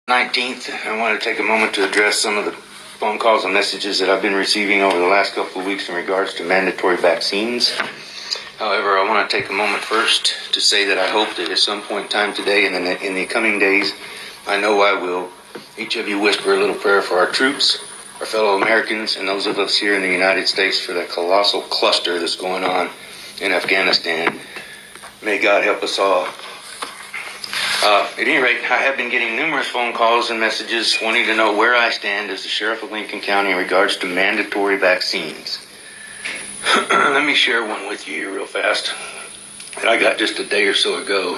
19th, I want to take a moment to address some of the phone calls and messages that I've been receiving over the last couple of weeks in regards to mandatory vaccines. However, I want to take a moment first to say that I hope that at some point in time today and in the coming days, I know I will, each of you whisper a little prayer for our troops, our fellow Americans, and those of us here in the United States for that colossal cluster that's going on in Afghanistan. May God help us all. At any rate, I have been getting numerous phone calls and messages wanting to know where I stand as the Sheriff of Lincoln County in regards to mandatory vaccines. Let me share one with you here real fast that I got just a day or so ago.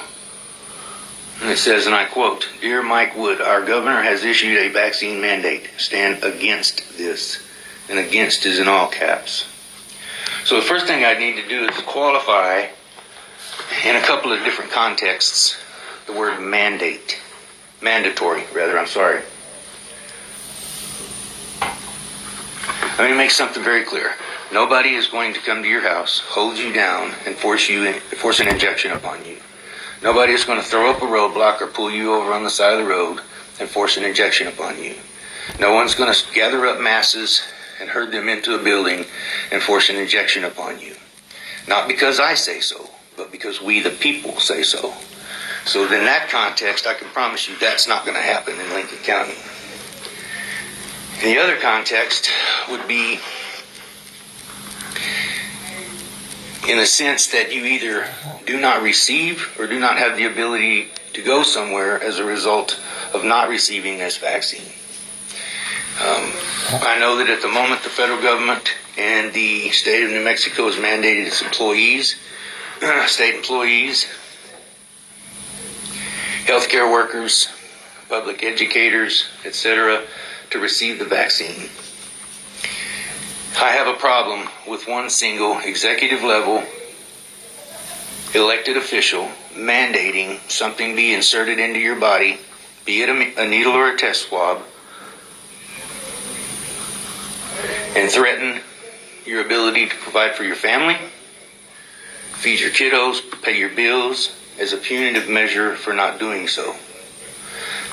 And it says, and I quote, "Dear Mike Wood, our governor has issued a vaccine mandate. Stand against this." And against is in all caps. So the first thing I need to do is qualify in a couple of different contexts the word mandatory. Let me make something very clear. Nobody is going to come to your house, hold you down, and force an injection upon you. Nobody is going to throw up a roadblock or pull you over on the side of the road and force an injection upon you. No one's going to gather up masses and herd them into a building and force an injection upon you. Not because I say so, but because we the people say so. So in that context, I can promise you that's not going to happen in Lincoln County. The other context would be in the sense that you either do not receive or do not have the ability to go somewhere as a result of not receiving this vaccine. I know that at the moment the federal government and the state of New Mexico has mandated its employees, state employees, healthcare workers, public educators, etc., to receive the vaccine. I have a problem with one single executive level elected official mandating something be inserted into your body, be it a needle or a test swab, and threaten your ability to provide for your family, feed your kiddos, pay your bills, as a punitive measure for not doing so.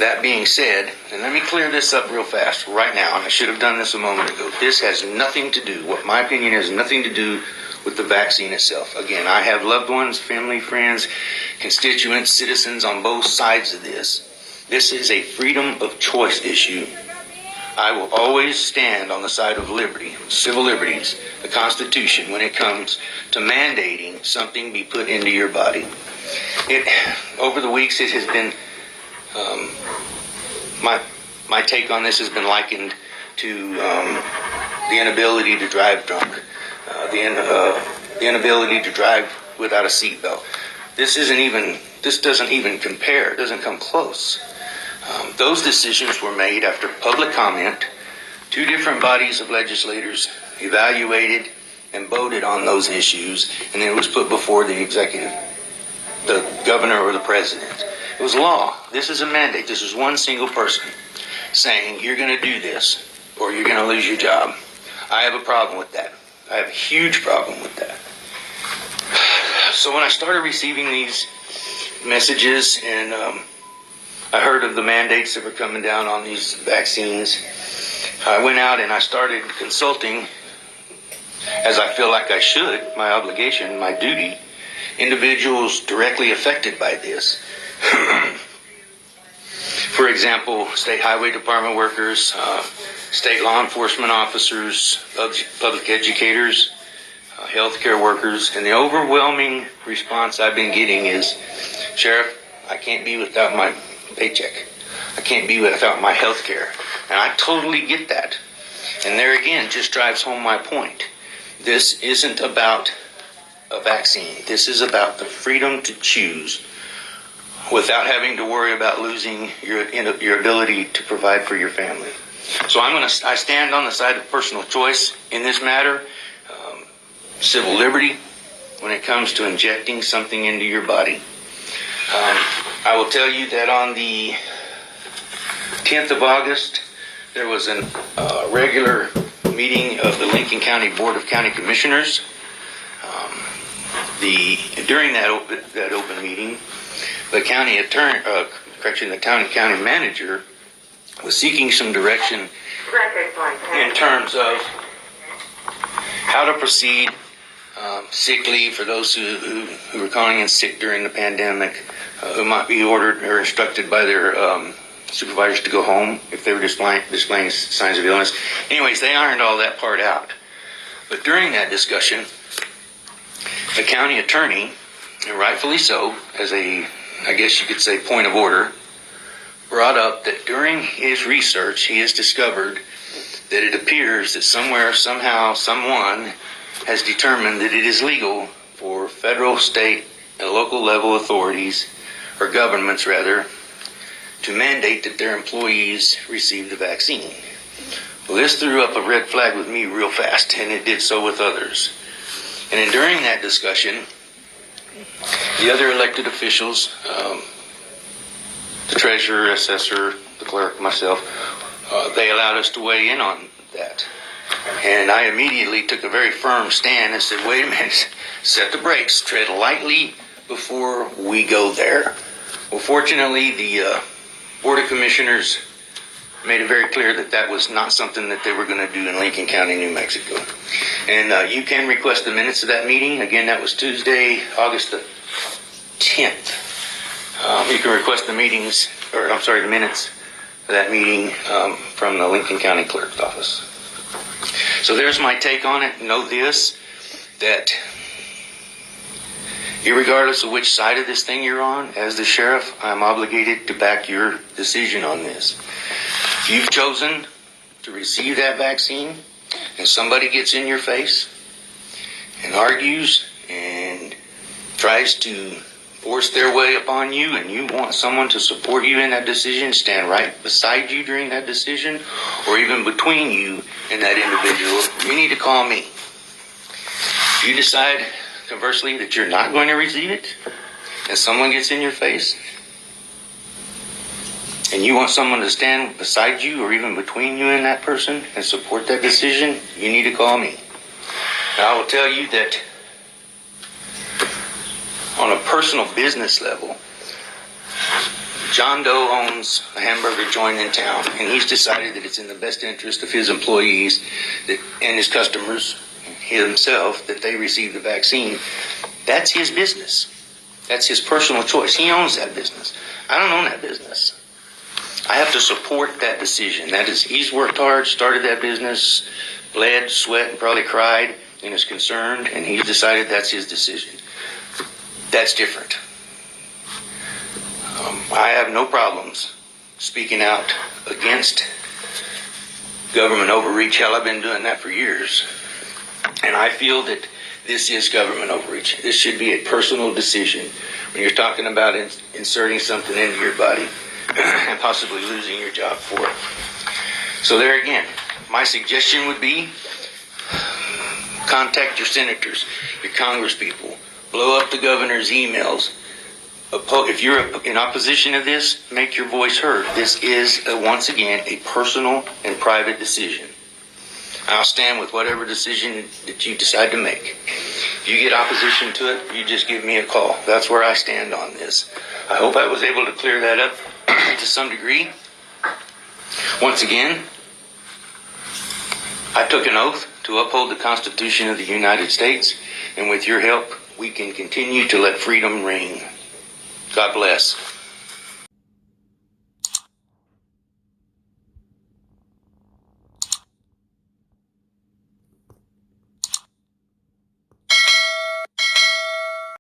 That being said, and let me clear this up real fast right now, and I should have done this a moment ago. This has nothing to do, what my opinion has nothing to do with the vaccine itself. Again, I have loved ones, family, friends, constituents, citizens on both sides of this. This is a freedom of choice issue. I will always stand on the side of liberty, civil liberties, the Constitution, when it comes to mandating something be put into your body. Over the weeks, it has been, my take on this has been likened to the inability to drive drunk, the inability to drive without a seatbelt. This doesn't even compare, it doesn't come close. Those decisions were made after public comment. Two different bodies of legislators evaluated and voted on those issues, and then it was put before the executive, the governor or the president. It was law. This is a mandate. This is one single person saying you're going to do this or you're going to lose your job. I have a problem with that. I have a huge problem with that. So when I started receiving these messages and I heard of the mandates that were coming down on these vaccines, I went out and I started consulting, as I feel like I should, my obligation, my duty, individuals directly affected by this. For example, state highway department workers, state law enforcement officers, public educators, healthcare workers, and the overwhelming response I've been getting is, "Sheriff, I can't be without my paycheck. I can't be without my health care." And I totally get that. And there again, just drives home my point. This isn't about a vaccine. This is about the freedom to choose without having to worry about losing your ability to provide for your family. So I stand on the side of personal choice in this matter, civil liberty when it comes to injecting something into your body. I will tell you that on the 10th of August, there was a regular meeting of the Lincoln County Board of County Commissioners. During that open meeting, the county manager was seeking some direction in terms of how to proceed. Sick leave for those who were calling in sick during the pandemic, who might be ordered or instructed by their supervisors to go home if they were displaying signs of illness. Anyways, they ironed all that part out. But during that discussion, the county attorney, and rightfully so, as a, I guess you could say, point of order, brought up that during his research, he has discovered that it appears that somewhere, somehow, someone has determined that it is legal for federal, state, and local level authorities, or governments rather, to mandate that their employees receive the vaccine. Well, this threw up a red flag with me real fast, and it did so with others. And then during that discussion, the other elected officials, the treasurer, assessor, the clerk, myself, they allowed us to weigh in on that. And I immediately took a very firm stand and said, wait a minute, set the brakes, tread lightly before we go there. Well, fortunately, the Board of Commissioners made it very clear that that was not something that they were going to do in Lincoln County, New Mexico. And you can request the minutes of that meeting. Again, that was Tuesday, August the 10th. You can request the minutes of that meeting from the Lincoln County Clerk's office. So there's my take on it. Know this, that irregardless of which side of this thing you're on, as the sheriff, I'm obligated to back your decision on this. If you've chosen to receive that vaccine and somebody gets in your face and argues and tries to force their way upon you, and you want someone to support you in that decision, stand right beside you during that decision, or even between you and that individual, you need to call me. If you decide, conversely, that you're not going to receive it, and someone gets in your face, and you want someone to stand beside you or even between you and that person and support that decision, you need to call me. Now, I will tell you that on a personal business level, John Doe owns a hamburger joint in town, and he's decided that it's in the best interest of his employees and his customers, himself, that they receive the vaccine. That's his business. That's his personal choice. He owns that business. I don't own that business. I have to support that decision. That is, he's worked hard, started that business, bled, sweat, and probably cried, and is concerned, and he's decided that's his decision. That's different. I have no problems speaking out against government overreach. Hell, I've been doing that for years. And I feel that this is government overreach. This should be a personal decision when you're talking about inserting something into your body and possibly losing your job for it. So there again, my suggestion would be contact your senators, your congresspeople, blow up the governor's emails. If you're in opposition to this, make your voice heard. This is, once again, a personal and private decision. I'll stand with whatever decision that you decide to make. If you get opposition to it, you just give me a call. That's where I stand on this. I hope I was able to clear that up to some degree. Once again, I took an oath to uphold the Constitution of the United States, and with your help, we can continue to let freedom reign. God bless.